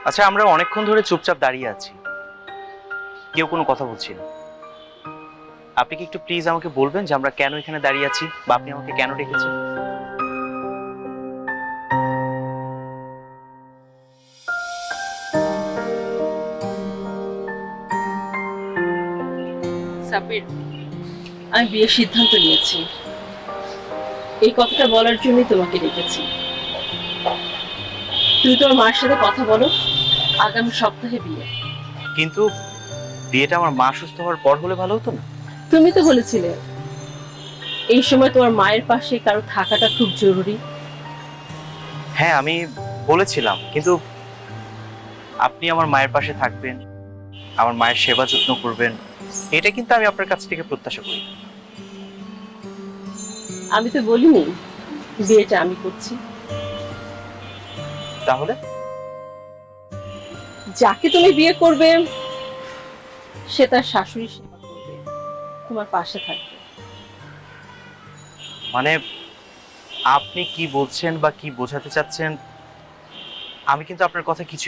আচ্ছা, আমরা অনেকক্ষণ ধরে চুপচাপ দাঁড়িয়ে আছি, কেউ কোনো কথা বলছি না। আপনি কি একটু প্লিজ আমাকে বলবেন যে আমরা কেন এখানে দাঁড়িয়ে আছি, বা আপনি আমাকে কেন ডেকেছেন? সাবির, আমি বিয়ের সিদ্ধান্ত নিয়েছি। এই কথাটা বলার জন্যই তোমাকে ডেকেছি। তুমি তোমার মার সাথে কথা বলো, আগামী সপ্তাহে বিয়ে। কিন্তু বিয়েটা আমার মা সুস্থ হওয়ার পর হলে ভালো হতো না? তুমি তো বলেছিলে এই সময় তোমার মায়ের পাশে কারো থাকাটা খুব জরুরি। হ্যাঁ, আমি বলেছিলাম, কিন্তু আপনি আমার মায়ের পাশে থাকবেন, আমার মায়ের সেবা যত্ন করবেন, এটা কিন্তু আমি আপনার কাছ থেকে প্রত্যাশা করি। আমি তো বলিনি বিয়েটা আমি করছি। তাহলে যাকে তুমি বিয়ে করবে সে তার শাশুড়ি সেবা করবে, তোমার পাশে থাকবে। মানে আপনি কি বলছেন বা কি বোঝাতে চাচ্ছেন, আমি কিন্তু আপনার কথা কিছু